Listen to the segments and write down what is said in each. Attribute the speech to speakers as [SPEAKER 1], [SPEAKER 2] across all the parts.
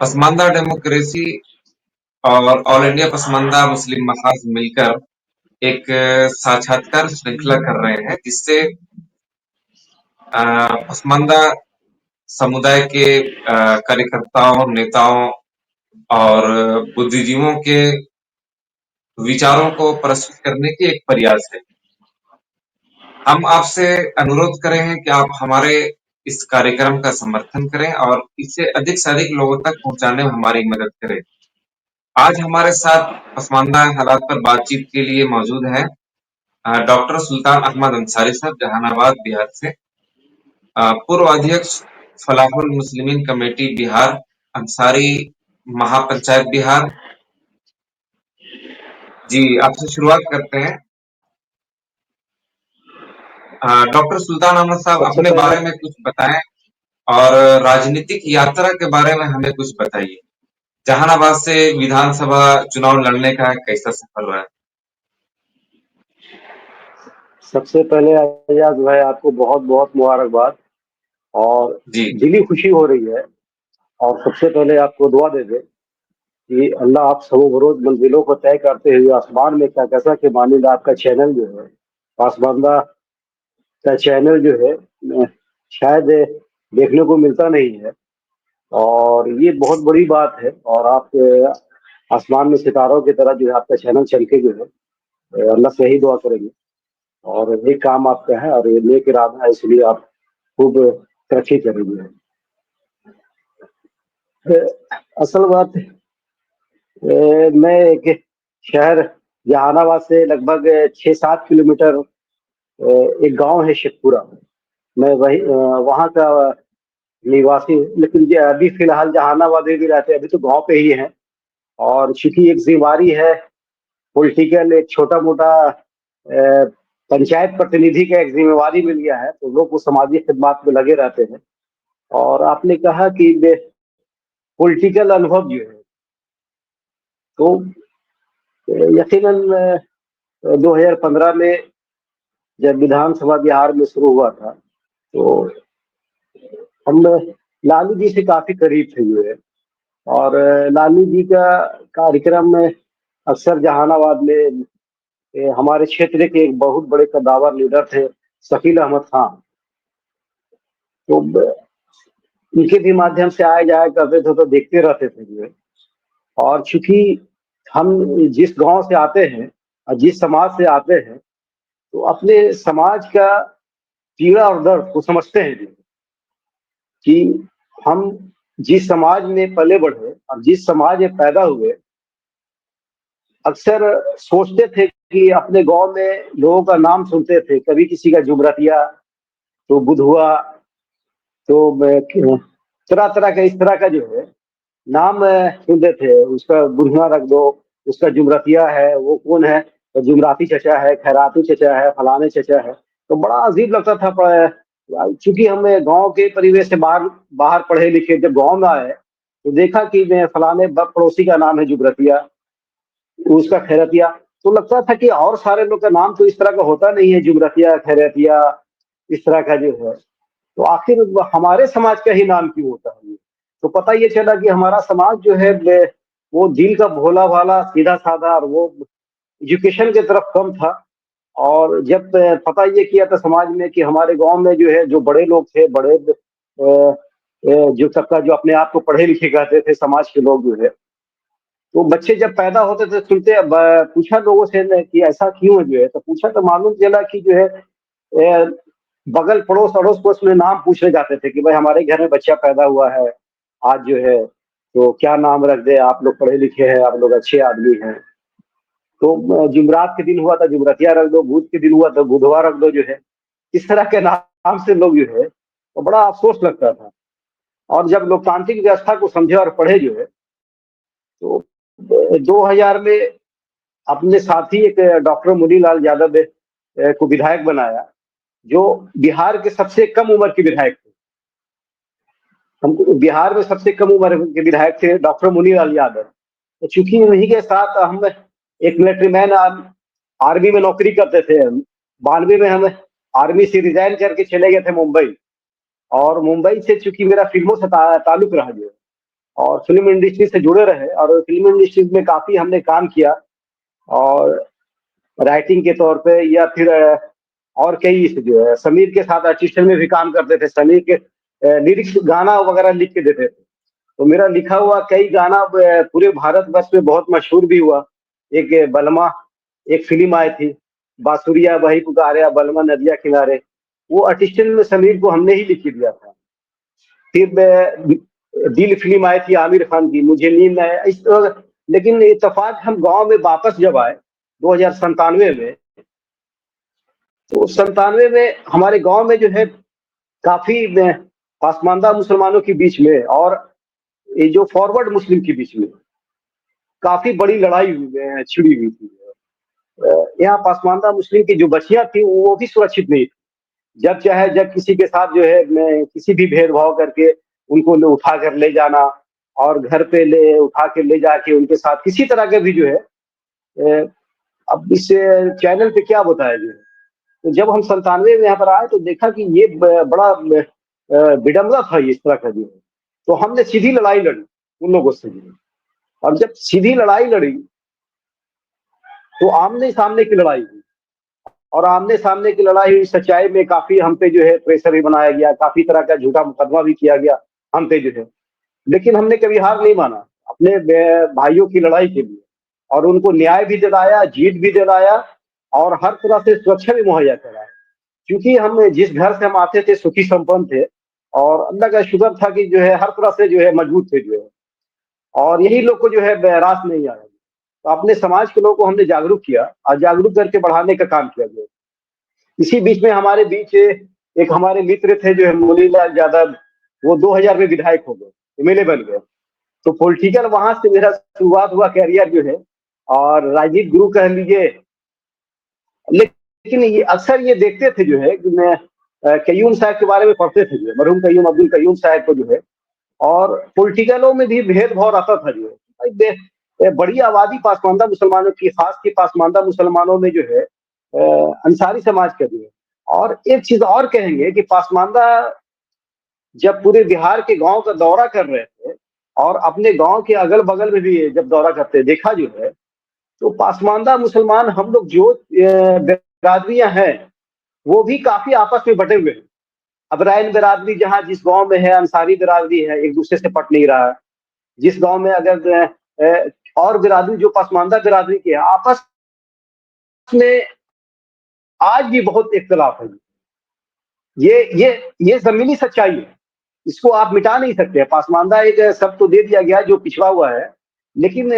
[SPEAKER 1] Pasmanda democracy और all India Pasmanda मुस्लिम महाज मिलकर एक साक्षात्कार श्रृंखला कर रहे हैं, जिससे पसमानदा समुदाय के कार्यकर्ताओं, नेताओं और बुद्धिजीवों के विचारों को प्रस्तुत करने की एक प्रयास है। हम आपसे अनुरोध करें हैं कि आप हमारे इस कार्यक्रम का समर्थन करें और इसे अधिक से अधिक लोगों तक पहुंचाने में हमारी मदद करें। आज हमारे साथ पसमानदा हालात पर बातचीत के लिए मौजूद हैं डॉक्टर सुल्तान अहमद अंसारी साहब, जहानाबाद बिहार से। पूर्व अध्यक्ष फलाहुल मुस्लिमीन कमेटी बिहार, अंसारी महापंचायत बिहार। जी, आपसे शुरुआत करते हैं। डॉक्टर सुल्तान अहमद साहब,
[SPEAKER 2] सबसे
[SPEAKER 1] अपने
[SPEAKER 2] पहले
[SPEAKER 1] बारे में कुछ बताएं और राजनीतिक यात्रा के बारे में हमें कुछ बताइए। जहानाबाद से विधानसभा चुनाव लड़ने का कैसा सफर रहा?
[SPEAKER 2] सबसे पहले आजाद भाई, आपको बहुत बहुत मुबारकबाद और
[SPEAKER 1] जी।
[SPEAKER 2] दिली खुशी हो रही है। और सबसे पहले आपको दुआ दे दे कि अल्लाह आप सब बरोज मंजिलों को तय करते हुए आसमान में क्या कैसा कि मानिंद आपका चैनल जो है, पासमानदा का चैनल जो है, शायद देखने को मिलता नहीं है। और ये बहुत बड़ी बात है। और आप आसमान में सितारों की तरह जो है आपका चैनल चमके जो है, अल्लाह से यही दुआ करेंगे। और ये काम आपका है और ये नेक इरादा है, इसलिए आप खूब तरक्की करेंगे। असल बात मैं एक शहर जहानाबाद से लगभग 6-7 किलोमीटर एक गांव है शेखपुरा। मैं वही वहाँ का निवासी हूँ, लेकिन अभी फिलहाल जहानाबाद में भी रहते हैं, अभी तो गांव पे ही हैं। और चूंकि एक जिम्मेवारी है पॉलिटिकल, एक छोटा मोटा पंचायत प्रतिनिधि का एक जिम्मेवारी मिल गया है, तो लोग वो सामाजिक खिदमात में लगे रहते हैं। और आपने कहा कि पॉलिटिकल अनुभव जो है, तो यकीनन 2015 में जब विधानसभा बिहार में शुरू हुआ था, तो हम लालू जी से काफी करीब थे जो है। और लालू जी का कार्यक्रम में अक्सर जहानाबाद में हमारे क्षेत्र के एक बहुत बड़े कद्दावर लीडर थे शकील अहमद खान, तो उनके भी माध्यम से आए जाया करते थे, तो देखते रहते थे जो है। और चूंकि हम जिस गांव से आते हैं और जिस समाज से आते हैं, तो अपने समाज का पीड़ा और दर्द को समझते हैं कि हम जिस समाज में पले बढ़े और जिस समाज में पैदा हुए, अक्सर सोचते थे कि अपने गांव में लोगों का नाम सुनते थे, कभी किसी का जुमरतिया, तो बुधुआ, तो तरह तरह का इस तरह का जो है नाम सुनते थे। उसका बुधुआ रख दो, उसका जुमरतिया है, वो कौन है, तो जुमराती चचा है, खैराती चचा है, फलाने चचा है। तो बड़ा अजीब लगता था। चूंकि हम गांव के परिवेश से बाहर बाहर पढ़े लिखे, जब गांव में आए तो देखा कि मैं फलाने पड़ोसी का नाम है जुमरतिया, उसका खैरतिया। तो लगता था कि और सारे लोग का नाम तो इस तरह का होता नहीं है, जुमरतिया, खैरतिया, इस तरह का जो है। तो आखिर हमारे समाज का ही नाम क्यों होता है? तो पता ये चला कि हमारा समाज जो है वो दिल का भोला भाला, सीधा साधा, और वो एजुकेशन की तरफ कम था। और जब पता ये किया था समाज में कि हमारे गांव में जो है, जो बड़े लोग थे, बड़े जो सबका जो अपने आप को पढ़े लिखे कहते थे समाज के लोग जो है, तो बच्चे जब पैदा होते थे सुनते, अब पूछा लोगों से कि ऐसा क्यों जो है, तो पूछा तो मालूम चला कि जो है बगल पड़ोस अड़ोस पड़ोस में नाम पूछे जाते थे कि भाई हमारे घर में बच्चा पैदा हुआ है आज जो है, तो क्या नाम रख दे, आप लोग पढ़े लिखे हैं, आप लोग अच्छे आदमी हैं। तो जुमरात के दिन हुआ था जुमरतिया रख दो, बुध के दिन हुआ तो बुधवार रख दो जो है। इस तरह के नाम से लोग जो है, तो बड़ा अफसोस लगता था। और जब लोकतांत्रिक व्यवस्था को समझे और पढ़े जो है, तो 2000 में अपने साथी एक डॉक्टर मुनीलाल यादव को विधायक बनाया, जो बिहार के सबसे कम उम्र के विधायक थे। हम बिहार में सबसे कम उम्र के विधायक थे डॉक्टर मुनीलाल यादव। तो चूंकि उन्हीं के साथ हम एक मिलिट्री मैन आर्मी में नौकरी करते थे, 92 में हम आर्मी से रिजाइन करके चले गए थे मुंबई। और मुंबई से चूंकि मेरा फिल्मों से ताल्लुक रहा जो, और फ़िल्म इंडस्ट्री से जुड़े रहे और फ़िल्म इंडस्ट्री में काफ़ी हमने काम किया और राइटिंग के तौर पे या फिर और कई से जो है समीर के साथ असिस्टेंट में भी काम करते थे। समीर के लिरिक्स गाना वगैरह लिख के देते थे। तो मेरा लिखा हुआ कई गाना पूरे भारतवर्ष में बहुत मशहूर भी हुआ। एक बलमा एक फ़िल्म आई थी, बाँसुरिया वही पुकारे बलमा नदिया किनारे, वो असिस्टेंट में समीर को हमने ही लिख के दिया था। फिर दिल फ़िल्म आई थी आमिर खान की, मुझे नींद आया इस तरह। लेकिन इत्तेफ़ाक हम गाँव में वापस जब आए 2097 में, तो 97 में हमारे गाँव में जो है काफ़ी पसमानदा मुसलमानों के बीच में और ये जो फॉरवर्ड मुस्लिम के बीच में काफ़ी बड़ी लड़ाई छिड़ी हुई थी। यहाँ पसमानदा मुस्लिम की जो बच्चियाँ थी वो भी सुरक्षित नहीं थी। जब चाहे जब किसी के साथ जो है किसी भी भेदभाव करके उनको उठा कर ले जाना और घर पे ले उठा के ले जाके उनके साथ किसी तरह के भी जो है अब इस चैनल पे क्या बताया जाए। तो जब हम 97 में यहाँ पर आए तो देखा कि ये बड़ा विडंबना था इस तरह का जो है। तो हमने सीधी लड़ाई लड़ी उन लोगों से जो है। और जब सीधी लड़ाई लड़ी तो आमने-सामने की लड़ाई हुई और आमने-सामने की लड़ाई हुई, सच्चाई में काफ़ी हम पे जो है प्रेशर भी बनाया गया, काफ़ी तरह का झूठा मुकदमा भी किया गया हम पे जो है। लेकिन हमने कभी हार नहीं माना अपने भाइयों की लड़ाई के लिए और उनको न्याय भी दिलाया, जीत भी दिलाया और हर तरह से सुरक्षा भी मुहैया कराया। क्योंकि हम जिस घर से हम आते थे सुखी संपन्न थे और अल्लाह का शुक्र था कि जो है हर तरह से जो है मजबूत थे जो है और यही लोग को जो है रास नहीं आया। तो अपने समाज के लोगों को हमने जागरूक किया और जागरूक करके बढ़ाने का काम किया गया। इसी बीच में हमारे बीच एक हमारे मित्र थे जो है मुनीलाल यादव, वो 2000 में विधायक हो गए, एमएलए बन गए। तो पॉलिटिकल वहाँ से मेरा शुरुआत हुआ करियर जो है और राजनीतिक गुरु कह लीजिए। लेकिन ये अक्सर ये देखते थे जो है कि मैं कय्यूम साहब के बारे में पढ़ते थे जो है, मरहूम कय्यूम अब्दुल कय्यूम साहब को जो है और पॉलिटिकलों में भी भेदभाव आता था जो है। भाई बड़ी आबादी पासमानदा मुसलमानों की, खास के पासमानदा मुसलमानों में जो है अंसारी समाज का जो है। और एक चीज़ और कहेंगे कि पासमानदा जब पूरे बिहार के गाँव का दौरा कर रहे थे और अपने गाँव के अगल-बगल में भी जब दौरा करते देखा जो है, तो पासमानदा मुसलमान हम लोग जो बिरादरियाँ हैं, वो भी काफ़ी आपस में बँटे हुए हैं। अब रैन बिरादरी जहाँ जिस गाँव में है, अंसारी बिरादरी है, एक-दूसरे से पट नहीं रहा है। जिस गाँव में अगर और बिरादरी जो पसमानदा बिरादरी के हैं, आपस में आज भी बहुत इख्तिलाफ है। ये ज़मीनी सच्चाई है। इसको आप मिटा नहीं सकते। पासमानदा एक शब्द तो दे दिया गया जो पिछड़ा हुआ है, लेकिन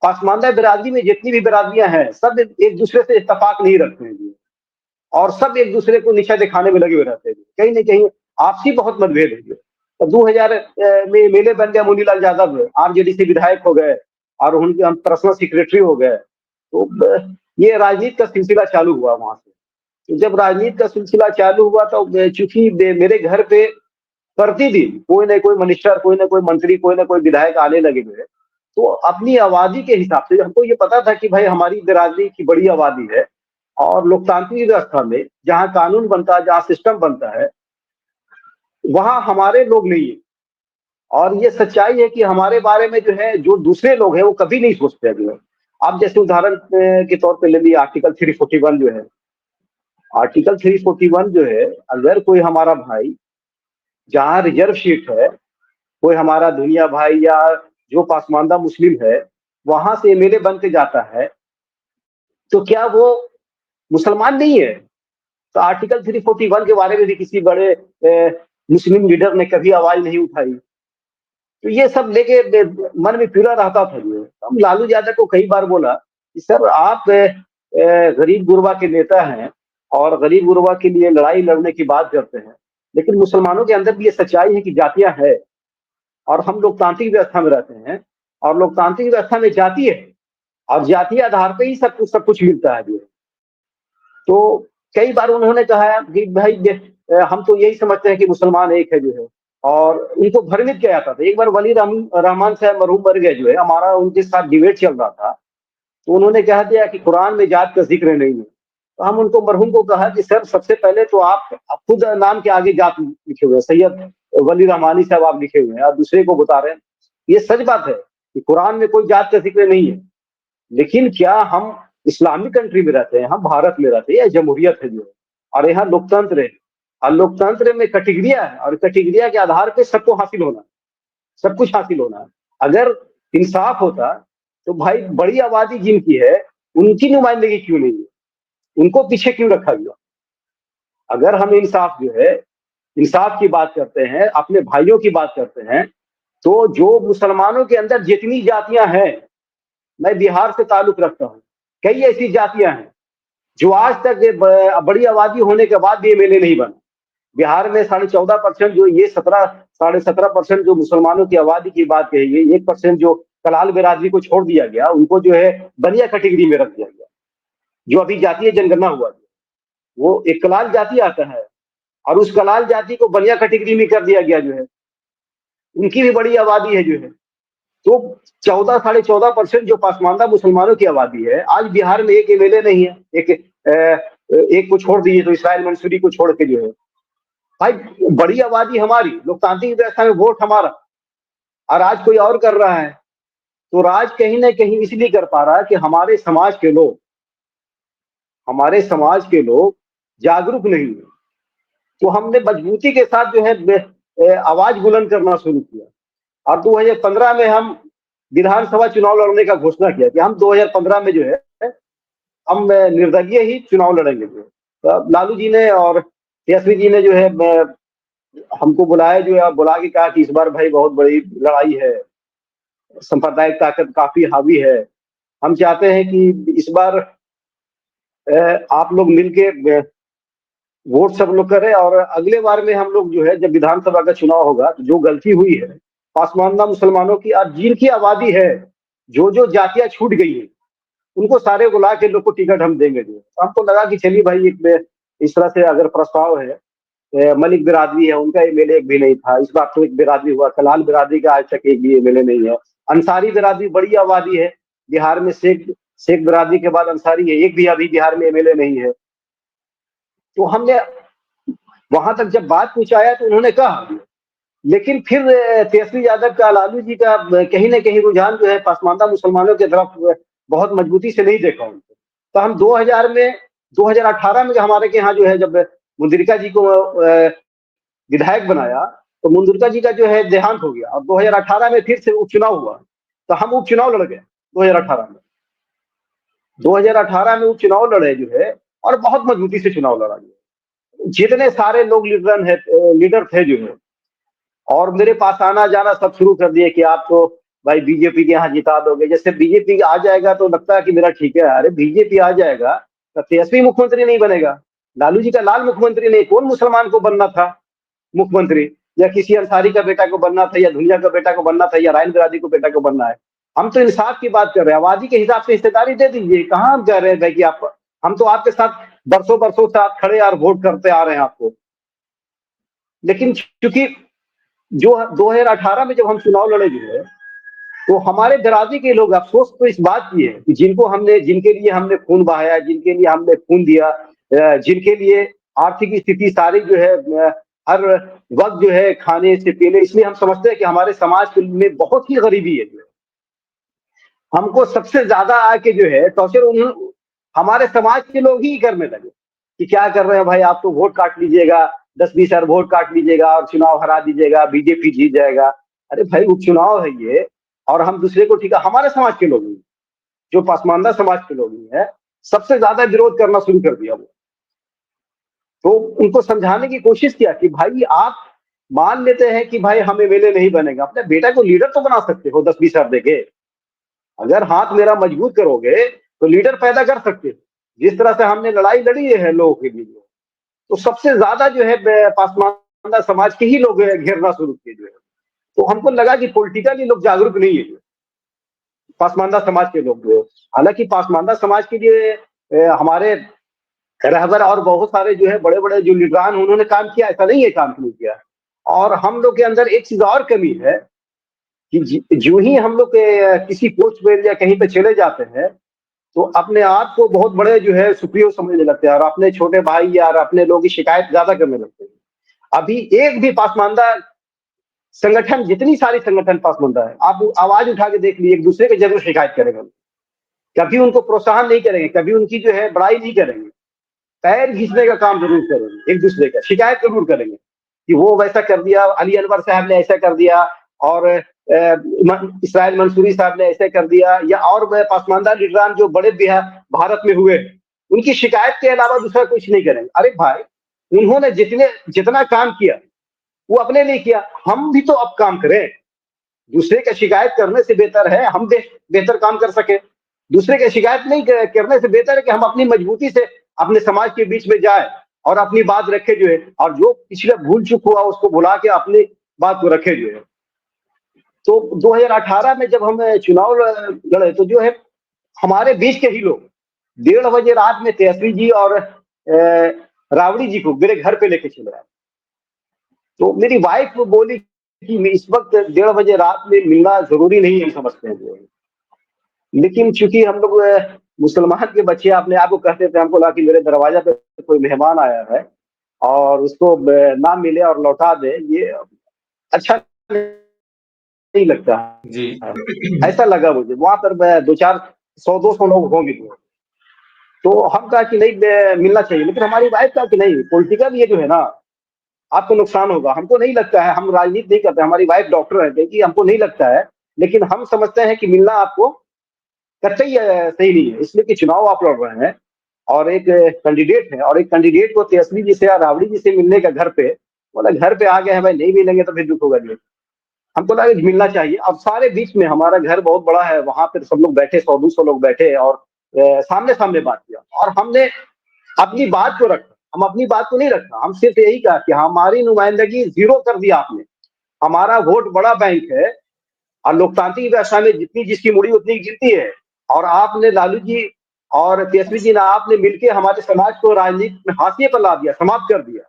[SPEAKER 2] पासमानदा बिरादरी में जितनी भी बिरादरियाँ हैं, सब एक-दूसरे से इत्तेफ़ाक नहीं रखते हैं जी और सब एक-दूसरे को नीचा दिखाने में लगे हुए रहते हैं। कहीं न कहीं आपसी बहुत मतभेद है जी। तो 2000 में एमएलए बन गया मुनीलाल यादव, आरजेडी से विधायक हो गए और उनके हम पर्सनल सेक्रेटरी हो गए। तो ये राजनीति का सिलसिला चालू हुआ वहाँ से। तो जब राजनीति का सिलसिला चालू हुआ तो चूँकि मेरे घर पे प्रतिदिन कोई न कोई मिनिस्टर, कोई न कोई मंत्री, कोई न कोई विधायक आने लगे हुए हैं। तो अपनी आबादी के हिसाब से हमको ये पता था कि भाई हमारी बिरादरी की बड़ी आबादी है और लोकतांत्रिक व्यवस्था में जहाँ कानून बनता है, जहाँ सिस्टम बनता है, वहाँ हमारे लोग नहीं हैं। और ये सच्चाई है कि हमारे बारे में जो है, जो दूसरे लोग हैं, वो कभी नहीं सोचते हैं जो है। अब जैसे उदाहरण के तौर पे ले लीजिए आर्टिकल 341 जो है। आर्टिकल 341 जो है, अगर कोई हमारा भाई जहाँ रिजर्व सीट है, कोई हमारा दुनिया भाई या जो पासमानदा मुस्लिम है, वहाँ से एमएलए बन के जाता है, तो क्या वो मुसलमान नहीं है? तो आर्टिकल 341 के बारे में भी किसी बड़े मुस्लिम लीडर ने कभी आवाज़ नहीं उठाई। तो ये सब लेके मन में पीड़ा रहता था जो है। हम लालू यादव को कई बार बोला कि सर आप गरीब गुरबा के नेता हैं और गरीब गुरबा के लिए लड़ाई लड़ने की बात करते हैं। लेकिन मुसलमानों के अंदर भी ये सच्चाई है कि जातियाँ हैं और हम लोकतांत्रिक व्यवस्था में रहते हैं और लोकतांत्रिक व्यवस्था में जाति है और जातीय आधार पे ही सब कुछ मिलता है जो है। तो कई बार उन्होंने कहा कि भाई हम तो यही समझते हैं कि मुसलमान एक है जो है और उनको भ्रमित किया जाता था। एक बार वली रहमान साहब मरहूम मर गए जो है, हमारा उनके साथ डिबेट चल रहा था, तो उन्होंने कह दिया कि कुरान में जात का ज़िक्र नहीं है। तो हम उनको मरहूम को कहा कि सर सबसे पहले तो आप खुद नाम के आगे जात लिखे हुए हैं, सैयद वली रहमानी साहब आप लिखे हुए हैं, आप दूसरे को बता रहे हैं ये सच बात है कि कुरान में कोई जात का जिक्र नहीं है, लेकिन क्या हम इस्लामिक कंट्री में रहते हैं, हम भारत में रहते हैं, यह जमहूरियत है जो है, और यहाँ लोकतंत्र है, और लोकतंत्र में कैटेगरिया है, और कैटेगरिया के आधार पे सबको हासिल होना है, सब कुछ हासिल होना है। अगर इंसाफ होता तो भाई बड़ी आबादी जिनकी है उनकी नुमाइंदगी क्यों नहीं है, उनको पीछे क्यों रखा गया? अगर हम इंसाफ जो है, इंसाफ की बात करते हैं, अपने भाइयों की बात करते हैं, तो जो मुसलमानों के अंदर जितनी जातियां हैं, मैं बिहार से ताल्लुक रखता हूँ, कई ऐसी जातियां हैं जो आज तक बड़ी आबादी होने के बाद भी एमएलए नहीं बना। बिहार में 14.5% जो ये 17.5% जो मुसलमानों की आबादी की बात कही गई, 1% जो कलाल बिरादरी को छोड़ दिया गया, उनको जो है बनिया कैटेगरी में रख दिया गया। जो अभी जातीय जनगणना हुआ, वो एक कलाल जाति आता है और उस कलाल जाति को बनिया कैटेगरी में कर दिया गया जो है, उनकी भी बड़ी आबादी है जो है। तो 14.5% जो पासमानदा मुसलमानों की आबादी है, आज बिहार में एक एमएलए नहीं है। एक को छोड़ दीजिए तो इस्माइल मंसूरी को छोड़ के जो है, भाई बड़ी आबादी हमारी, लोकतांत्रिक व्यवस्था में वोट हमारा, और आज कोई और कर रहा है। तो राज कहीं ना कहीं इसलिए कर पा रहा है कि हमारे समाज के लोग जागरूक नहीं है। तो हमने मजबूती के साथ जो है आवाज बुलंद करना शुरू किया, और 2015 में हम विधानसभा चुनाव लड़ने का घोषणा किया कि हम 2015 में जो है हम निर्दलीय ही चुनाव लड़ेंगे। तो लालू जी ने और तेजस्वी जी ने जो है हमको बुलाया, जो है बुला के कहा कि इस बार भाई बहुत बड़ी लड़ाई है, सांप्रदायिक ताकत काफी हावी है, हम चाहते हैं कि इस बार आप लोग मिलके वोट सब लोग करें, और अगले बार में हम लोग जो है जब विधानसभा का चुनाव होगा तो जो गलती हुई है पासमानदा मुसलमानों की, और जिनकी आबादी है, जो जो जातियां छूट गई है, उनको सारे बुला के लोग को टिकट हम देंगे। जो हमको लगा कि चलिए भाई, एक इस तरह से अगर प्रस्ताव है, मलिक बिरादरी है, उनका एमएलए एक भी नहीं था, इस बार तो एक बिरादरी हुआ, कलाल बिरादरी का आज तक एक भी एमएलए नहीं है। अंसारी बिरादरी बड़ी आबादी है बिहार में, शेख बिरादरी के बाद अंसारी है, एक भी अभी बिहार में एमएलए नहीं है। तो हमने वहां तक जब बात पहुंचाया तो उन्होंने कहा, लेकिन फिर तेजस्वी यादव का, लालू जी का कहीं ना कहीं रुझान जो है पासमानदा मुसलमानों की तरफ बहुत मजबूती से नहीं देखा उनको। तो हम 2018 में हमारे के यहाँ जो है, जब मुंद्रिका जी को विधायक बनाया, तो मुंद्रिका जी का जो है देहांत हो गया, और 2018 में फिर से उपचुनाव हुआ, तो हम उपचुनाव लड़ गए 2018 में उपचुनाव लड़े जो है, और बहुत मजबूती से चुनाव लड़ा गया। जितने सारे लोग लीडर थे जो है, और मेरे पास आना जाना सब शुरू कर दिए कि आप तो भाई बीजेपी के यहाँ जिता दोगे। जैसे बीजेपी आ जाएगा तो लगता है कि मेरा ठीक है, अरे बीजेपी आ जाएगा तो तेजस्वी मुख्यमंत्री नहीं बनेगा, लालू जी का लाल मुख्यमंत्री नहीं, कौन मुसलमान को बनना था मुख्यमंत्री, या किसी अंसारी का बेटा को बनना था, या धुलिया का बेटा को बनना था, या रायन बिरादरी को बेटा को बनना है। हम तो इंसाफ की बात कर रहे हैं, आबादी के हिसाब से हिस्सेदारी दे दीजिए। कहाँ हम कह रहे हैं भाई कि आप, हम तो आपके साथ बरसों बरसों साथ खड़े और वोट करते आ रहे हैं आपको। लेकिन चूंकि जो 2018 में जब हम चुनाव लड़े जो है, तो हमारे बिरादरी के लोग, अफसोस तो इस बात की है कि जिनके लिए हमने खून बहाया, जिनके लिए हमने खून दिया, जिनके लिए आर्थिक स्थिति सारी जो है हर वक्त जो है खाने से पीने, इसलिए हम समझते हैं कि हमारे समाज में बहुत ही गरीबी है। जो है हमको सबसे ज्यादा आके जो है टॉर्चर हमारे समाज के लोग ही करने लगे कि क्या कर रहे हैं भाई, आप तो वोट काट लीजिएगा, 10-20 हजार वोट काट लीजिएगा और चुनाव हरा दीजिएगा, बीजेपी जीत जाएगा। अरे भाई उपचुनाव है ये, और हम दूसरे को, ठीक है हमारे समाज के लोग ही, जो पासमानदा समाज के लोग ही है, सबसे ज्यादा विरोध करना शुरू कर दिया वो। तो उनको समझाने की कोशिश किया कि भाई आप मान लेते हैं कि भाई हम एमएलए नहीं बनेगा, अपने बेटा को लीडर तो बना सकते हो 10-20 हजार देके, अगर हाथ मेरा मजबूत करोगे तो लीडर पैदा कर सकते हो। जिस तरह से हमने लड़ाई लड़ी है लोगों के लिए, तो सबसे ज्यादा जो है पासमानदा समाज के ही लोग घेरना शुरू किए जो है। तो हमको लगा कि पॉलिटिकली लोग जागरूक नहीं है पासमानदा समाज के लोग जो है। हालांकि पासमानदा समाज के लिए हमारे रहबर और बहुत सारे जो है बड़े बड़े जो लीडरान उन्होंने काम किया, ऐसा नहीं है काम नहीं किया। और हम लोग के अंदर एक चीज और कमी है कि जो ही हम लोग किसी पोस्ट पे या कहीं पे चले जाते हैं, तो अपने आप को बहुत बड़े जो है सुप्रीयो समझने लगते हैं, और अपने छोटे भाई या अपने लोगों की शिकायत ज्यादा करने लगते हैं। अभी एक भी पासमानदा संगठन, जितनी सारी संगठन पासमानदा है, आप आवाज उठा के देख लीजिए, एक दूसरे के जरूर शिकायत करेंगे, कभी उनको प्रोत्साहन नहीं करेंगे, कभी उनकी जो है बड़ाई नहीं करेंगे, पैर घिसने का काम जरूर करेंगे, एक दूसरे का शिकायत जरूर करेंगे कि वो वैसा कर दिया, अली अनवर साहब ने ऐसा कर दिया, और इसराइल मंसूरी साहब ने ऐसा कर दिया, या और पासमानदा लीडरान जो बड़े भारत में हुए, उनकी शिकायत के अलावा दूसरा कुछ नहीं करेंगे। अरे भाई, उन्होंने जितना काम किया वो अपने लिए किया, हम भी तो अब काम करें। दूसरे का शिकायत करने से बेहतर है हम बेहतर काम कर सके। दूसरे का शिकायत नहीं करने से बेहतर है कि हम अपनी मजबूती से अपने समाज के बीच में जाए और अपनी बात रखे जो है, और जो पिछले भूल चुक हुआ उसको भुला के अपनी बात को रखे जो है। तो 2018 में जब हम चुनाव लड़े तो जो है हमारे बीच के ही लोग 1:30 बजे रात में तेजस्वी जी और रावड़ी जी को मेरे घर पे लेके चले आए। तो मेरी वाइफ बोली कि इस वक्त 1:30 बजे रात में मिलना जरूरी नहीं है, समझते हैं जो है। लेकिन चूंकि हम लोग मुसलमान के बच्चे अपने आप को कहते थे, हमको लगा कि मेरे दरवाजा पे कोई मेहमान आया है और उसको ना मिले और लौटा दे, ये अच्छा नहीं लगता
[SPEAKER 1] जी।
[SPEAKER 2] है। ऐसा लगा मुझे, वहां पर 200 लोग होंगे। तो हम कहा कि नहीं मिलना चाहिए, लेकिन हमारी वाइफ कहा कि नहीं, पॉलिटिकल ये जो है ना आपको नुकसान होगा, हमको नहीं लगता है, हम राजनीति नहीं करते, हमारी वाइफ डॉक्टर है कि हमको नहीं लगता है, लेकिन हम समझते हैं कि मिलना आपको कतई सही नहीं है, इसलिए कि चुनाव आप लड़ रहे हैं और एक कैंडिडेट है, और एक कैंडिडेट को तेजस्वी जी से या रावड़ी जी से मिलने का घर पे, बोला घर पे आ गए हैं भाई, नहीं मिलेंगे तो फिर दुख होगा जी। हमको लगा कि मिलना चाहिए। अब सारे बीच में, हमारा घर बहुत बड़ा है, वहां पर सब लोग बैठे, 100-200 लोग बैठे और सामने सामने बात किया, और हमने अपनी बात को रखा, हम अपनी बात को नहीं रखा, हम सिर्फ यही कहा कि हमारी नुमाइंदगी जीरो कर दिया आपने, हमारा वोट बड़ा बैंक है और लोकतांत्रिक व्यवस्था में जितनी जिसकी मुड़ी उतनी गिनती है, और आपने, लालू जी और तेजस्वी जी ने, आपने मिलकर हमारे समाज को राजनीति में हाशिए पर ला दिया, समाप्त कर दिया।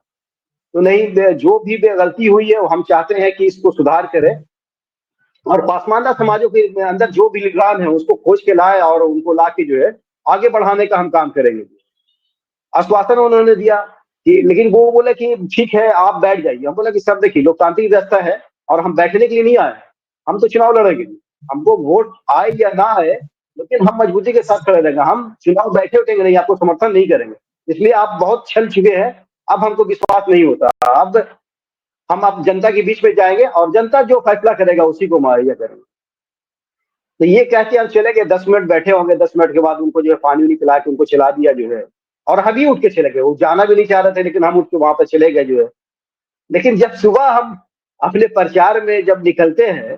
[SPEAKER 2] तो नहीं, जो भी गलती हुई है वो हम चाहते हैं कि इसको सुधार करें, और पासमानदा समाजों के अंदर जो भी लीडरान है उसको खोज के लाए और उनको ला के जो है आगे बढ़ाने का हम काम करेंगे। आश्वासन उन्होंने दिया कि, लेकिन वो बोले कि ठीक है आप बैठ जाइए। हम बोला कि सब देखिए, लोकतांत्रिक व्यवस्था है और हम बैठने के लिए नहीं आए, हम तो चुनाव लड़ेंगे, हमको वोट आए या ना आए, लेकिन हम मजबूती के साथ खड़े रहेंगे, हम चुनाव बैठे उठेंगे नहीं, आपको समर्थन नहीं करेंगे। इसलिए आप बहुत छल चुके हैं, अब हमको विश्वास नहीं होता, अब हम आप जनता के बीच में जाएंगे और जनता जो फैसला करेगा उसी को मुहैया करेंगे। तो ये कह के हम चले गए, 10 मिनट बैठे होंगे, 10 मिनट के बाद उनको जो है पानी नहीं पिला के उनको चला दिया जो है, और हम ही उठ के चले गए, वो जाना भी नहीं चाह रहे थे, लेकिन हम उठ के वहां पर चले गए जो है। लेकिन जब सुबह हम अपने प्रचार में जब निकलते हैं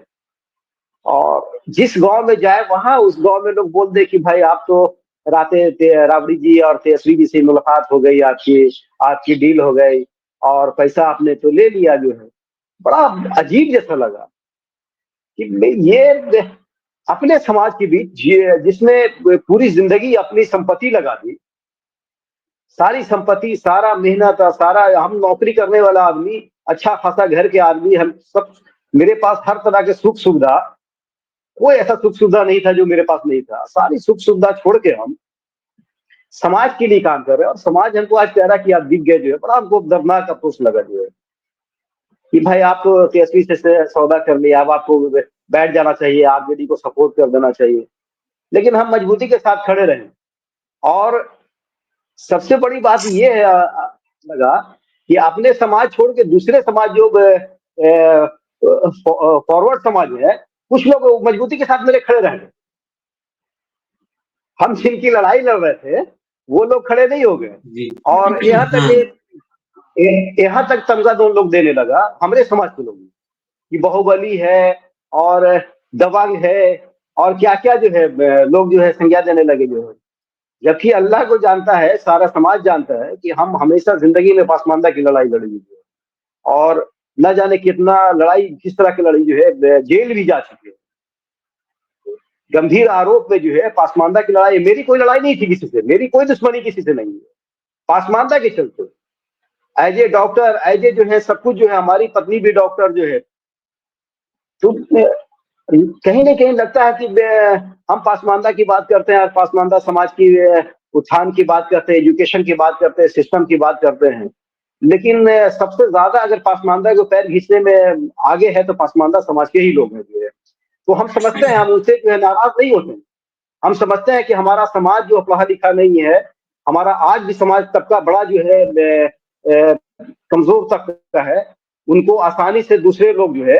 [SPEAKER 2] और जिस गांव में जाए, वहां उस गांव में लोग बोल दे कि भाई आप तो राबड़ी जी और तेजस्वी जी से मुलाकात हो गई, आपकी आपकी डील हो गई और पैसा आपने तो ले लिया जो है। बड़ा अजीब जैसा लगा कि ये अपने समाज के बीच जिसने पूरी जिंदगी अपनी संपत्ति लगा दी, सारी संपत्ति, सारा मेहनत, सारा, हम नौकरी करने वाला आदमी, अच्छा खासा घर के आदमी, हम सब, मेरे पास हर तरह के सुख सुविधा, कोई ऐसा सुख सुविधा नहीं था जो मेरे पास नहीं था, सारी सुख सुविधा छोड़ के हम समाज के लिए काम कर रहे हैं, और समाज हमको आज कह रहा कि आप दिख गए जो है। बड़ा हमको दर्दनाक अफसोस लगा जो है कि भाई आप तो तेजस्वी से सौदा कर लिया, अब आपको बैठ जाना चाहिए, आरजेडी को सपोर्ट कर देना चाहिए, लेकिन हम मजबूती के साथ खड़े रहे। और सबसे बड़ी बात ये है लगा कि अपने समाज छोड़ के दूसरे समाज जो फॉरवर्ड समाज है, कुछ लोग मजबूती के साथ मेरे खड़े रहे। हम जिनकी लड़ाई लड़ रहे थे वो लोग खड़े नहीं हो गए,
[SPEAKER 1] जी।
[SPEAKER 2] और यहाँ तक तमगा दो लोग देने लगा हमारे समाज के लोग कि बाहुबली है और दबंग है और क्या क्या जो है लोग जो है संज्ञा देने लगे जो है। जबकि अल्लाह को जानता है, सारा समाज जानता है कि हम हमेशा जिंदगी में पासमानदा की लड़ाई लड़ी जो है, और न जाने कितना लड़ाई, किस तरह की लड़ाई जो है, जेल भी जा चुके हैं। गंभीर आरोप में जो है पासमानदा की लड़ाई, मेरी कोई लड़ाई नहीं थी किसी से, मेरी कोई दुश्मनी किसी से नहीं है, पासमानदा के चलते as a doctor, as a जो है सब कुछ जो है, हमारी पत्नी भी डॉक्टर जो है। तो कहीं ना कहीं लगता है कि हम पासमानदा की बात करते हैं और पासमानदा समाज की उत्थान की बात करते हैं, एजुकेशन की बात करते हैं, सिस्टम की बात करते हैं, लेकिन सबसे ज्यादा अगर पासमानदा को पैर घींचने में आगे है तो पासमानदा समाज के ही लोग हैं जो है। तो हम समझते हैं, हम उनसे जो है नाराज नहीं होते हैं। हम समझते हैं कि हमारा समाज जो पढ़ा लिखा नहीं है, हमारा आज भी समाज तबका बड़ा जो है कमजोर तबका है, उनको आसानी से दूसरे लोग जो है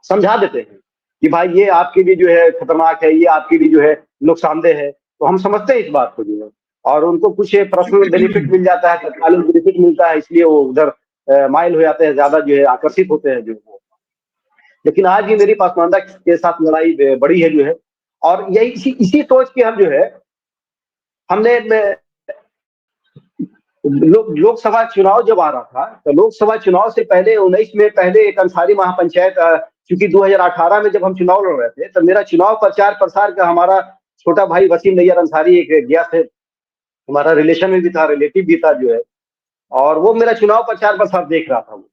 [SPEAKER 2] समझा देते हैं कि भाई ये आपके लिए जो है खतरनाक है, ये आपके लिए जो है नुकसानदेह है। तो हम समझते हैं इस बात को जो है, और उनको कुछ पर्सनल बेनिफिट मिल जाता है, तत्कालीन बेनिफिट मिलता है, इसलिए वो उधर माइल हो जाते हैं, ज्यादा जो है आकर्षित होते हैं जो वो। लेकिन आज भी मेरी पासमानदा के साथ लड़ाई बड़ी है जो है, और यही इसी सोच के हम जो है, हमने लोकसभा चुनाव जब आ रहा था, तो लोकसभा चुनाव से पहले 19 में पहले एक अंसारी महापंचायत, क्योंकि 2018 में जब हम चुनाव लड़ रहे थे, तो मेरा चुनाव प्रचार प्रसार का हमारा छोटा भाई वसीम नैयर अंसारी एक गया थे, हमारा रिलेशन में भी था, रिलेटिव भी था जो है, और वो मेरा चुनाव प्रचार प्रसार देख रहा था वो।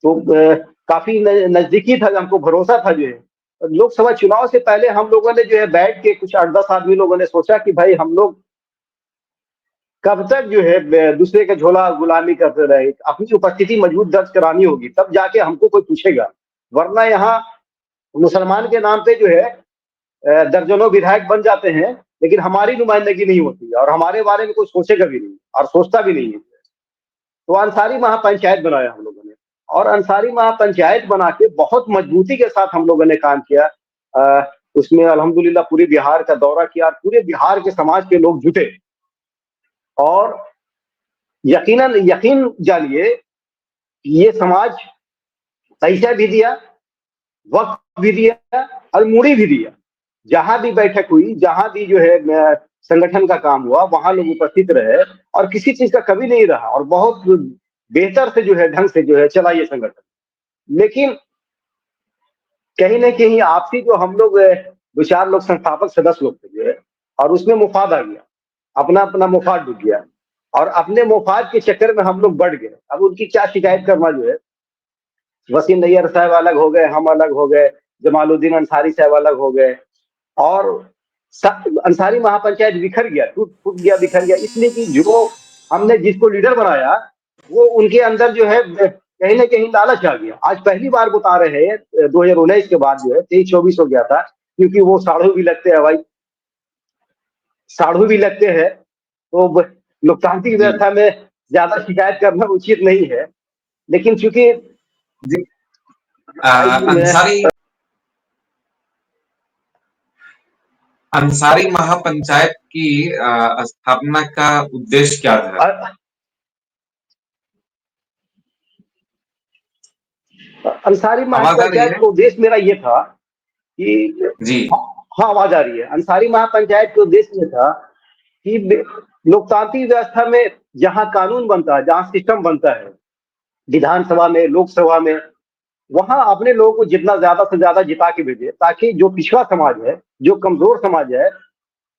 [SPEAKER 2] तो काफी नजदीकी था, हमको भरोसा था जो है। लोकसभा चुनाव से पहले हम लोगों ने जो है बैठ के कुछ 8-10 आदमी लोगों ने सोचा कि भाई हम लोग कब तक जो है दूसरे का झोला गुलामी करते रहे, अपनी उपस्थिति मजबूत दर्ज करानी होगी, तब जाके हमको कोई पूछेगा। वरना यहाँ मुसलमान के नाम पे जो है दर्जनों विधायक बन जाते हैं, लेकिन हमारी नुमाइंदगी नहीं होती और हमारे बारे में कोई सोचेगा भी नहीं और सोचता भी नहीं है। तो अंसारी महापंचायत बनाया हम लोगों ने, और अंसारी महापंचायत बना के बहुत मजबूती के साथ हम लोगों ने काम किया। उसमें अल्हम्दुलिल्लाह पूरे बिहार का दौरा किया, पूरे बिहार के समाज के लोग जुटे, और यकीन जानिए, ये समाज पैसा भी दिया, वक्त भी दिया और मूड़ी भी दिया। जहां भी बैठक हुई, जहां भी जो है संगठन का काम हुआ, वहां लोग उपस्थित रहे, और किसी चीज का कमी नहीं रहा, और बहुत बेहतर से जो है ढंग से जो है चला ये संगठन। लेकिन कहीं ना कहीं आपसी जो हम लोग 2-4 लोग संस्थापक सदस्य लोग थे जो है, और उसमें मुफाद आ गया, अपना अपना मुफाद डूब गया, और अपने मुफाद के चक्कर में हम लोग बढ़ गए। अब उनकी क्या शिकायत करना जो है, वसीम नैयर साहब अलग हो गए, हम अलग हो गए, जमालुद्दीन अंसारी साहब अलग हो गए, और अंसारी महापंचायत बिखर गया, टूट फूट गया, बिखर गया, इसलिए कि जो हमने जिसको लीडर बनाया, वो उनके अंदर जो है कहीं ना कहीं लालच आ गया। आज पहली बार बता रहे हैं 2019 के बाद जो है 23-24 हो गया था, क्योंकि वो साढ़ू भी लगते हैं भाई, साढ़ू भी लगते हैं, तो लोकतांत्रिक
[SPEAKER 1] जी
[SPEAKER 2] व्यवस्था में ज्यादा शिकायत करना उचित नहीं है। लेकिन चूंकि
[SPEAKER 1] जी।
[SPEAKER 2] भाई
[SPEAKER 1] अंसारी अंसारी महापंचायत की स्थापना का उद्देश्य क्या था?
[SPEAKER 2] अंसारी
[SPEAKER 1] आवाज आ रही
[SPEAKER 2] महापंचायत
[SPEAKER 1] है?
[SPEAKER 2] का उद्देश्य मेरा ये था कि
[SPEAKER 1] जी
[SPEAKER 2] हाँ, आवाज आ रही है। अंसारी महापंचायत का उद्देश्य ये था कि लोकतांत्रिक व्यवस्था में जहाँ कानून बनता है, जहाँ सिस्टम बनता है, विधानसभा में, लोकसभा में, वहां अपने लोगों को जितना ज्यादा से ज्यादा जिता के भेजे, ताकि जो पिछड़ा समाज है, जो कमजोर समाज है,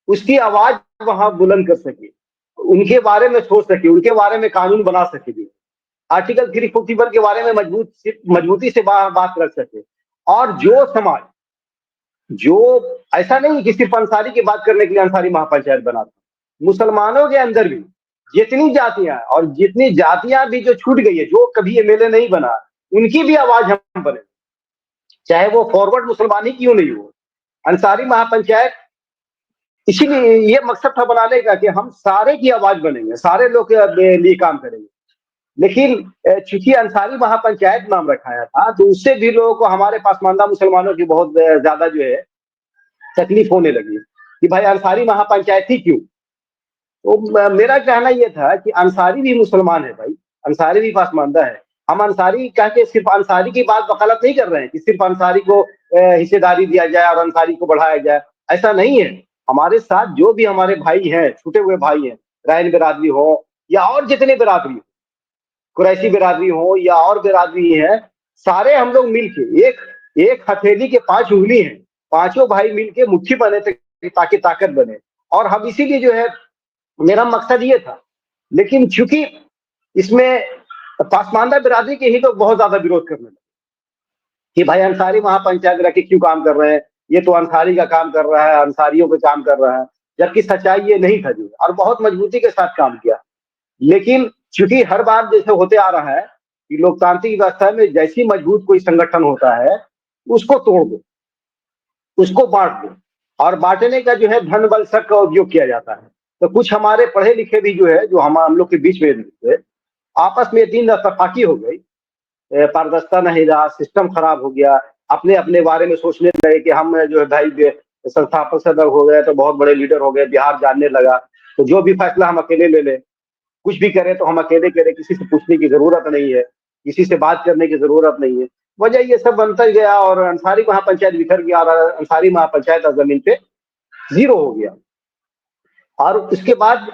[SPEAKER 2] उसकी आवाज वहां बुलंद कर सके, उनके बारे में सोच सके, उनके बारे में कानून बना सके, भी आर्टिकल 341 के बारे में मजबूती से बात रख सके। और जो समाज, जो ऐसा नहीं कि सिर्फ अंसारी की बात करने के लिए अंसारी महापंचायत बना था, मुसलमानों के अंदर भी जितनी जातियां, और जितनी जातियां भी जो छूट गई है, जो कभी एमएलए नहीं बना, उनकी भी आवाज हम बने, चाहे वो फॉरवर्ड मुसलमान ही क्यों नहीं हो। अंसारी महापंचायत इसीलिए ये मकसद था बनाने का कि हम सारे की आवाज बनेंगे, सारे लोग के लिए काम करेंगे। लेकिन चूंकि अंसारी महापंचायत नाम रखाया था, तो उससे भी लोगों को, हमारे पासमानदा मुसलमानों की बहुत ज्यादा जो है तकलीफ होने लगी कि भाई अंसारी महापंचायत ही क्यों। तो मेरा कहना यह था कि अंसारी भी मुसलमान है भाई, अंसारी भी पासमानदा है। हम अंसारी कह के सिर्फ अंसारी की बात वकालत नहीं कर रहे हैं कि सिर्फ अंसारी को हिस्सेदारी दिया जाए और अंसारी को बढ़ाया जाए, ऐसा नहीं है। हमारे साथ जो भी हमारे भाई हैं, छूटे हुए भाई हैं, रायन बिरादरी हो या और जितने बिरादरी, कुरैशी बिरादरी हो या और बिरादरी है, सारे हम लोग मिलके एक एक हथेली के 5 उंगली हैं, पांचों भाई मिलके मुट्ठी बने थे ताकि ताकत बने। और हम इसीलिए जो है, मेरा मकसद ये था। लेकिन चूंकि इसमें पासमानदा बिरादरी के ही लोग बहुत ज्यादा विरोध करने लगे कि भाई अंसारी महापंचायत रख के क्यों काम कर रहे हैं, ये तो अंसारी का काम कर रहा है, अंसारियों का काम कर रहा है, जबकि सच्चाई ये नहीं था जी, और बहुत मजबूती के साथ काम किया। लेकिन चूंकि हर बार जैसे होते आ रहा है कि लोकतांत्रिक व्यवस्था में जैसी मजबूत कोई संगठन होता है, उसको तोड़ दो, उसको बांट दो, और बांटने का जो है धन बल शक का उपयोग किया जाता है। तो कुछ हमारे पढ़े लिखे भी जो है, जो हम लोग के बीच में थे, आपस में दिन तफाकी हो गई, पारदर्शिता नहीं रहा, सिस्टम खराब हो गया, अपने अपने बारे में सोचने लगे कि हम जो है भाई संस्थापक सदस्य हो गए तो बहुत बड़े लीडर हो गए, बिहार जानने लगा, तो जो भी फैसला हम अकेले ले लें, कुछ भी करें तो हम अकेले करें, किसी से पूछने की जरूरत नहीं है, किसी से बात करने की जरूरत नहीं है। वजह ये सब बनता गया और अंसारी महापंचायत बिखर गया, और अंसारी महापंचायत अब जमीन पे जीरो हो गया। और उसके बाद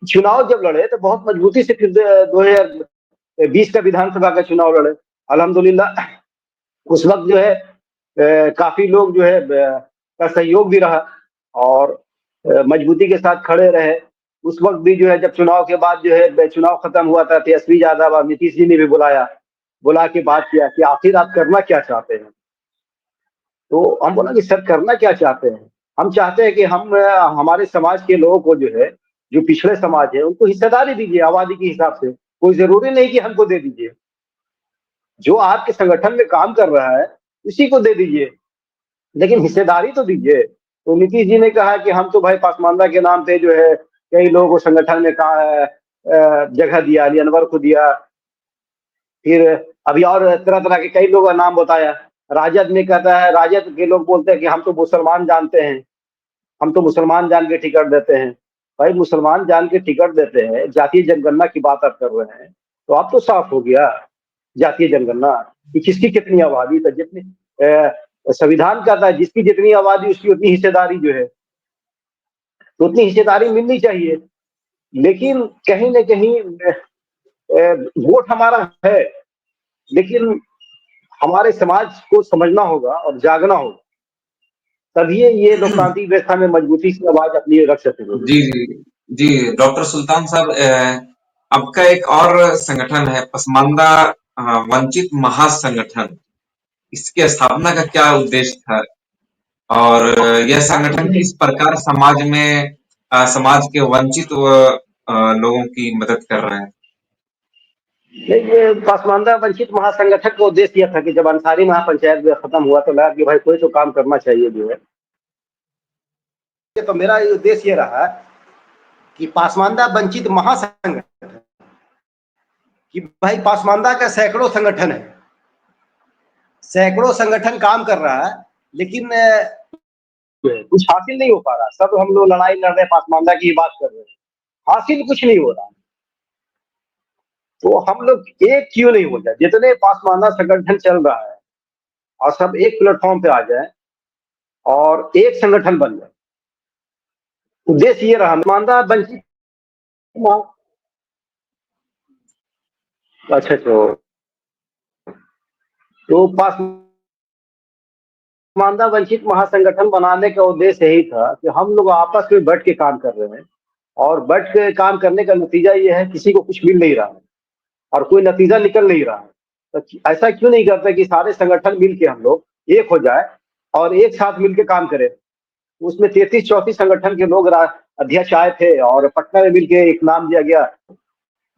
[SPEAKER 2] चुनाव जब लड़े तो बहुत मजबूती से फिर 2020 का विधानसभा का चुनाव लड़े। अल्हम्दुलिल्लाह उस वक्त जो है काफी लोग जो है का सहयोग भी रहा, और मजबूती के साथ खड़े रहे। उस वक्त भी जो है जब चुनाव के बाद जो है चुनाव खत्म हुआ था, तेजस्वी यादव और नीतीश जी ने भी बुला के बात किया कि आखिर आप करना क्या चाहते हैं। तो हम बोला कि सर करना क्या चाहते हैं, हम चाहते हैं कि हम हमारे समाज के लोगों को जो है, जो पिछड़े समाज है, उनको हिस्सेदारी दीजिए आबादी के हिसाब से, कोई जरूरी नहीं कि हमको दे दीजिए, जो आपके संगठन में काम कर रहा है उसी को दे दीजिए, लेकिन हिस्सेदारी तो दीजिए। तो नीतीश जी ने कहा कि हम तो भाई पासमानदा के नाम पे जो है कई लोगों को संगठन में कहा जगह दिया, अली अनवर को दिया, फिर अभी और तरह तरह के कई लोगों का नाम बताया। राजद में कहता है, राजद के लोग बोलते हैं कि हम तो मुसलमान जानते हैं, हम तो मुसलमान जान के टिकट देते हैं। भाई मुसलमान जान के टिकट देते हैं, जातीय जनगणना की बात आप कर रहे हैं, तो आप तो साफ हो गया जातीय जनगणना कि किसकी कितनी आबादी, तो जितनी संविधान कहता है जिसकी जितनी आबादी उसकी उतनी हिस्सेदारी जो है, तो उतनी हिस्सेदारी मिलनी चाहिए। लेकिन कहीं न कहीं वोट हमारा है, लेकिन हमारे समाज को समझना होगा और जागना होगा, तभी ये लोकतांत्रिक व्यवस्था में मजबूती से आवाज अपनी रख सकेंगे।
[SPEAKER 1] जी जी जी। डॉक्टर सुल्तान साहब, आपका एक और संगठन है पसमानदा वंचित महासंगठन। इसकी स्थापना का क्या उद्देश्य था, और यह संगठन किस प्रकार समाज में समाज के वंचित लोगों की मदद कर रहे हैं?
[SPEAKER 2] ये पासमानदा वंचित महासंगठन का उद्देश्य यह था कि जब अंसारी महापंचायत खत्म हुआ तो लगा कि भाई कोई तो काम करना चाहिए जो है। तो मेरा उद्देश्य ये रहा कि पासमानदा वंचित महासंगठन, कि भाई पासमानदा का सैकड़ों संगठन है, सैकड़ों संगठन काम कर रहा है, लेकिन कुछ हासिल नहीं हो पा रहा। सब हम लोग लड़ाई लड़ रहे हैं, पासमानदा की बात कर रहे हैं, हासिल कुछ नहीं हो रहा। तो हम लोग एक क्यों नहीं हो जाए, जितने पासमानदा संगठन चल रहा है और सब एक प्लेटफॉर्म पे आ जाए और एक संगठन बन जाए। उद्देश्य ये रहा पासमानदा वंचित। अच्छा तो पासमानदा वंचित महासंगठन बनाने का उद्देश्य यही था कि हम लोग आपस में बैठ के काम कर रहे हैं, और बैठ के काम करने का नतीजा ये है किसी को कुछ मिल नहीं रहा है और कोई नतीजा निकल नहीं रहा है। तो ऐसा क्यों नहीं करते कि सारे संगठन मिल के हम लोग एक हो जाए और एक साथ मिलकर काम करें। उसमें 33-34 संगठन के लोग अध्यक्ष आए थे और पटना में मिलके एक नाम दिया गया।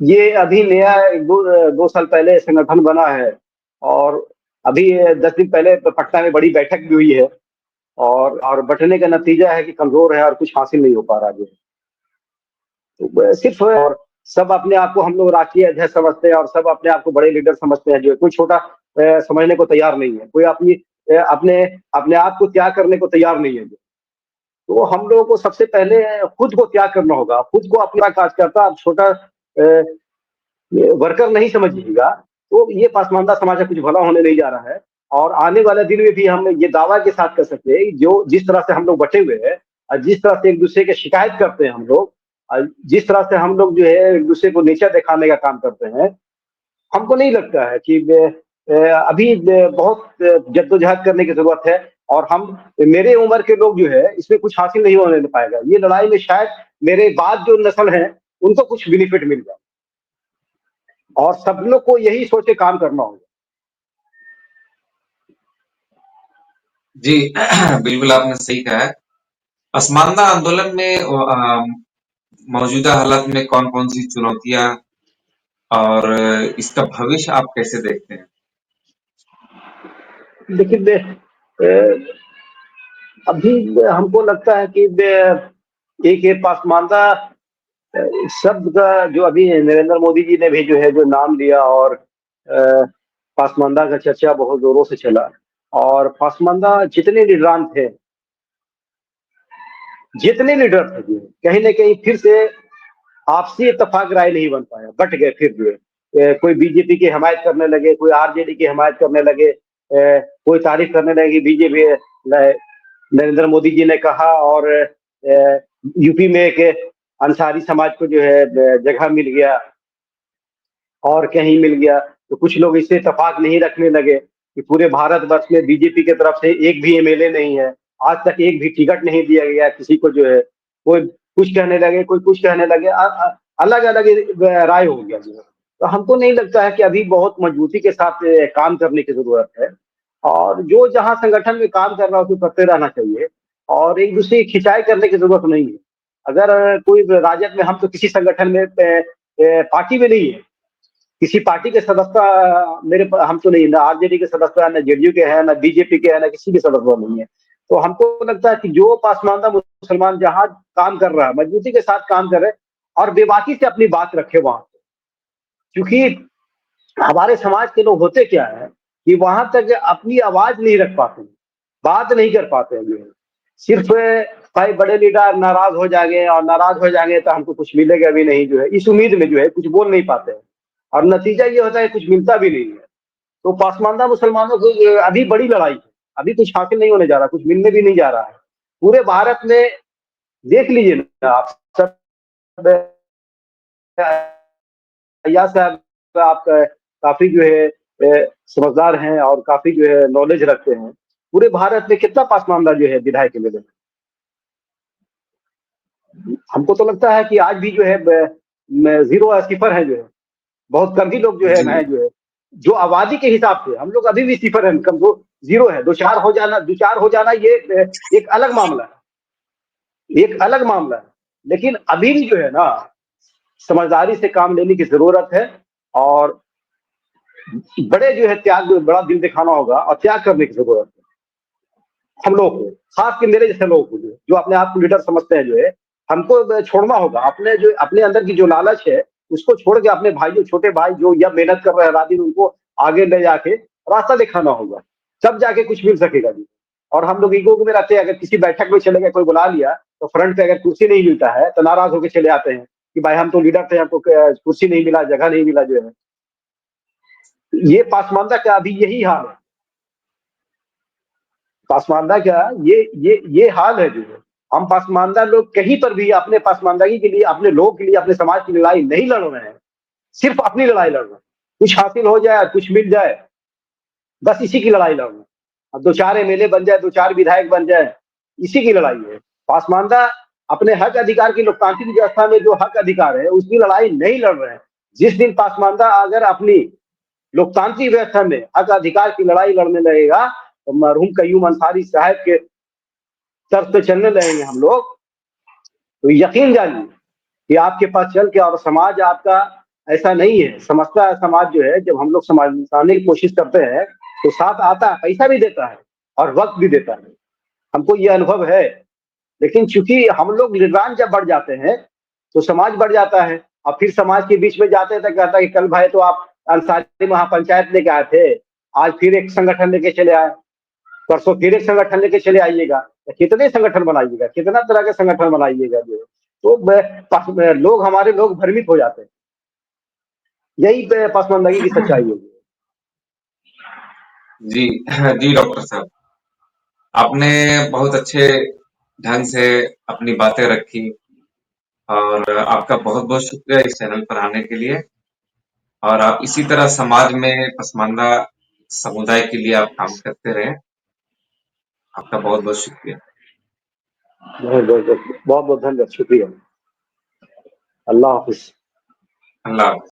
[SPEAKER 2] ये अभी नया दो साल पहले संगठन बना है, और अभी 10 दिन पहले पटना में बड़ी बैठक भी हुई है, और बंटने का नतीजा है कि कमजोर है और कुछ हासिल नहीं हो पा रहा है। तो सिर्फ और सब अपने आप को हम लोग राष्ट्रीय अध्यक्ष समझते हैं और सब अपने आप को बड़े लीडर समझते हैं, जो कोई छोटा समझने को तैयार नहीं है, कोई अपनी अपने अपने आप को त्याग करने को तैयार नहीं है। तो हम लोगों को सबसे पहले खुद को त्याग करना होगा, खुद को अपना कार्यकर्ता आप छोटा वर्कर नहीं समझिएगा, तो ये पासमानदा समाज का कुछ भला होने नहीं जा रहा है। और आने वाले दिन में भी हम ये दावा के साथ कर सकते हैं, जो जिस तरह से हम लोग बटे हुए हैं और जिस तरह से एक दूसरे की शिकायत करते हैं हम लोग, और जिस तरह से हम लोग जो है एक दूसरे को नीचा दिखाने का काम करते हैं, हमको नहीं लगता है कि अभी बहुत जद्दोजहद करने की जरूरत है। और हम मेरे उम्र के लोग जो है इसमें कुछ हासिल नहीं होने पाएगा, ये लड़ाई में शायद मेरे बाद जो नस्ल है उनको कुछ बेनिफिट मिल जाए, और सब लोग को यही सोच के काम करना होगा।
[SPEAKER 1] जी बिल्कुल आपने सही कहा है। पसमानदा आंदोलन में मौजूदा हालत में कौन-कौन सी चुनौतियाँ और इसका भविष्य आप कैसे देखते हैं?
[SPEAKER 2] लेकिन अभी हमको लगता है कि एक ये पासमानदा शब्द का जो अभी नरेंद्र मोदी जी ने भी जो है जो नाम लिया, और पासमानदा का चर्चा बहुत जोरों से चला, और पासमानदा जितने लीडर थे जो कहीं न कहीं फिर से आपसी इत्तेफाक राय नहीं बन पाया, बँट गए फिर जो है। कोई बीजेपी की हमायत करने लगे, कोई आरजेडी की हमायत करने लगे, कोई तारीफ़ करने लगे कि बीजेपी न नरेंद्र मोदी जी ने कहा, और यूपी में एक अंसारी समाज को जो है जगह मिल गया और कहीं मिल गया, तो कुछ लोग इससे इत्तेफाक नहीं रखने लगे कि पूरे भारतवर्ष में बीजेपी की तरफ से एक भी एमएलए नहीं है। आज तक एक भी टिकट नहीं दिया गया किसी को जो है। कोई कुछ कहने लगे, कोई कुछ कहने लगे, अलग-अलग राय हो गया जो है। तो हमको नहीं लगता है कि अभी बहुत मजबूती के साथ काम करने की ज़रूरत है, और जो जहाँ संगठन में काम कर रहा है उसको करते रहना चाहिए, और एक-दूसरे की खिंचाई करने की ज़रूरत नहीं है। अगर कोई राजद में, हम तो किसी संगठन में पार्टी में नहीं है। किसी पार्टी के सदस्य हम तो नहीं, ना आरजेडी के सदस्य है, ना जेडीयू के हैं, ना बीजेपी के हैं, ना किसी के सदस्य नहीं है। तो हमको लगता है कि जो पासमानदा मुसलमान जहाँ काम कर रहा है, मजबूती के साथ काम करे और बेबाकी से अपनी बात रखे वहाँ पे। क्योंकि हमारे समाज के लोग होते क्या है कि वहाँ तक अपनी आवाज़ नहीं रख पाते हैं, बात नहीं कर पाते हैं जो है। सिर्फ़ भाई बड़े लीडर नाराज़ हो जाएँगे, और नाराज़ हो जाएँगे तो हमको कुछ मिलेगा भी नहीं जो है, इस उम्मीद में जो है कुछ बोल नहीं पाते हैं। और नतीजा ये होता है कुछ मिलता भी नहीं है। तो पासमानदा मुसलमानों को ये अभी बड़ी लड़ाई है, अभी कुछ हासिल नहीं होने जा रहा, कुछ मिलने भी नहीं जा रहा है। पूरे भारत में देख लीजिए ना आप, सब अय्याज साहब आप काफ़ी जो है समझदार हैं और काफ़ी जो है नॉलेज रखते हैं। पूरे भारत में कितना पासमानदा जो है विधायक एमएलए है। हमको तो लगता है कि आज भी जो है ज़ीरो सिफ़र है जो है। बहुत कम ही लोग जो है
[SPEAKER 1] जी,
[SPEAKER 2] हैं जो है, जो आबादी के हिसाब से हम लोग अभी भी सिफ़र हैं, कम दो ज़ीरो है, 2-4 हो जाना ये एक अलग मामला है, एक अलग मामला है। लेकिन अभी भी जो है ना, समझदारी से काम लेने की ज़रूरत है, और बड़े जो है बड़ा दिल दिखाना होगा और त्याग करने की ज़रूरत है। हम लोगों को, खास के मेरे जैसे लोगों को जो अपने आप को लीडर समझते हैं जो है, हमको छोड़ना होगा। अपने अंदर की जो लालच है, उसको छोड़ के अपने भाइयों, छोटे भाई जो या मेहनत कर रहे हैं रात-दिन, उनको आगे ले जाके रास्ता दिखाना होगा। तब जाके कुछ मिल सकेगा जी। और हम लोग ईगो में रहते हैं, अगर किसी बैठक में चले गए, कोई बुला लिया, तो फ्रंट पे अगर कुर्सी नहीं मिलता है, तो नाराज़ होके चले आते हैं कि भाई हम तो लीडर थे, हमको कुर्सी नहीं मिला, जगह नहीं मिला जो है। ये पासमानदा का अभी यही हाल है। पासमानदा का ये हाल है जो है। हम पासमानदा लोग कहीं पर भी अपने पासमानदगी के लिए, अपने लोग के लिए, अपने समाज की लड़ाई नहीं लड़ रहे हैं, सिर्फ अपनी लड़ाई लड़ रहे हैं। कुछ हासिल हो जाए, कुछ मिल जाए, बस इसी की लड़ाई लड़ रहे हैं। अब 2-4 एमएलए बन जाए, 2-4 विधायक बन जाए, इसी की लड़ाई है। पासमानदा अपने हक अधिकार की लोकतांत्रिक व्यवस्था में जो हक अधिकार है, उसकी लड़ाई नहीं लड़ रहे हैं। जिस दिन पासमानदा अगर अपनी लोकतांत्रिक व्यवस्था में हक अधिकार की लड़ाई लड़ने लगेगा, तो मरहूम कय्यूम अंसारी साहब के तर्ज पे चलने लगेंगे हम लोग, तो यकीन जानिए कि आपके पास चल के, और समाज आपका ऐसा नहीं है, समझता है समाज जो है, जब हम लोग समझाने की कोशिश करते हैं, तो साथ आता है, पैसा भी देता है और वक़्त भी देता है। हमको ये अनुभव है। लेकिन चूँकि हम लोग लीडरान जब बढ़ जाते हैं, तो समाज बढ़ जाता है, और फिर समाज के बीच में जाते हैं तो कहता है कि कल भाई तो आप अंसारी वहाँ पंचायत लेके आए थे, आज फिर एक संगठन लेके चले आए। परसों फिर एक संगठन लेके चले आइएगा, तो कितने संगठन बनाइएगा, कितना तरह के संगठन बनाइएगा जो है। तो लोग, हमारे लोग भ्रमित हो जाते हैं। यही पसमानदगी की सच्चाई होगी।
[SPEAKER 1] जी, जी डॉक्टर साहब। आपने बहुत अच्छे ढंग से अपनी बातें रखी और आपका बहुत-बहुत शुक्रिया इस चैनल पर आने के लिए और आप इसी तरह समाज में पसमानदा समुदाय के लिए आप काम करते रहें। आपका बहुत-बहुत शुक्रिया।
[SPEAKER 2] बहुत बहुत धन्यवाद, शुक्रिया। अल्लाह हाफिज।
[SPEAKER 1] अल्लाह हाफ़िज़।